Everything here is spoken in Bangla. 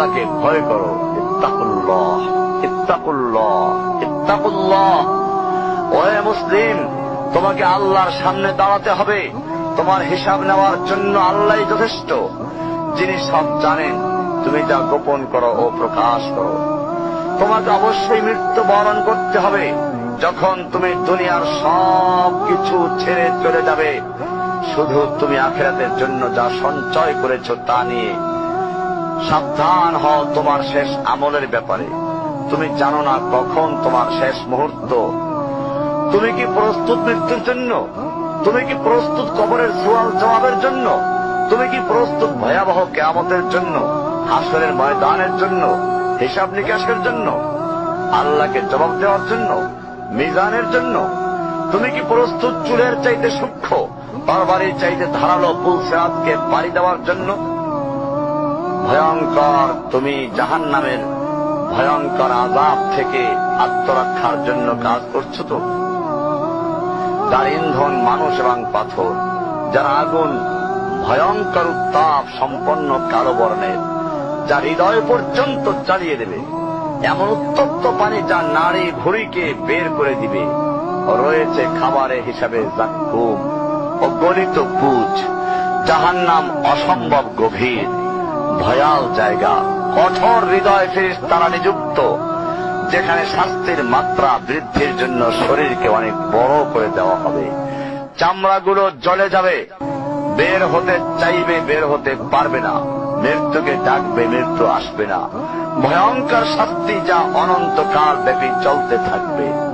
আল্লাহকে ভয় করো। ইত্তাকুল্লাহ, ইত্তাকুল্লাহ, ইত্তাকুল্লাহ। ওহে মুসলিম, তোমাকে আল্লাহর সামনে দাঁড়াতে হবে। তোমার হিসাব নেওয়ার জন্য আল্লাহই যথেষ্ট, যিনি সব জানেন। তুমি যা গোপন করো ও প্রকাশ করো। তোমাকে অবশ্যই মৃত্যু বরণ করতে হবে। যখন তুমি দুনিয়ার সব কিছু ছেড়ে চলে যাবে, শুধু তুমি আখিরাতের জন্য যা সঞ্চয় করেছ তা নিয়ে সাবধান হও তোমার শেষ আমলের ব্যাপারে। তুমি জানো না কখন তোমার শেষ মুহূর্ত। তুমি কি প্রস্তুত মৃত্যুর জন্য? তুমি কি প্রস্তুত কবরের সওয়াল জবাবের জন্য? তুমি কি প্রস্তুত ভয়াবহ কিয়ামতের জন্য, হাসরের ময়দানের জন্য, হিসাব নিকাশের জন্য, আল্লাহকে জবাব দেওয়ার জন্য, মিজানের জন্য? তুমি কি প্রস্তুত চুলের চাইতে সূক্ষ্ম, তরবারির চাইতে ধারালো পুলসিরাতকে পাড়ি দেওয়ার জন্য? ভয়ঙ্কর তুমি জাহান্নামের ভয়ঙ্কর আযাব থেকে আত্মরক্ষার জন্য কাজ করছো তো? যার ইন্ধন মানুষ এবং পাথর, যার আগুন ভয়ঙ্কর উত্তাপ সম্পন্ন কালো বর্ণের, যা হৃদয় পর্যন্ত জ্বালিয়ে দেবে, এমন উত্তপ্ত পানি যা নাড়ি ভুঁড়িকে বের করে দিবে। রয়েছে খাবারের হিসাবে জাক্কুম ও গলিত পুঁজ। জাহান্নাম অসম্ভব গভীর, ভয়াল জায়গা। কঠোর হৃদয় ফেরেশতারা নিযুক্ত, যেখানে শাস্তির মাত্রা বৃদ্ধির জন্য শরীরকে অনেক বড় করে দেওয়া হবে। চামড়াগুলো জ্বলে যাবে, বের হতে চাইবে, বের হতে পারবে না। মৃত্যুকে ডাকবে, মৃত্যু আসবে না। ভয়ঙ্কর শাস্তি যা অনন্তকাল ব্যাপী চলতে থাকবে।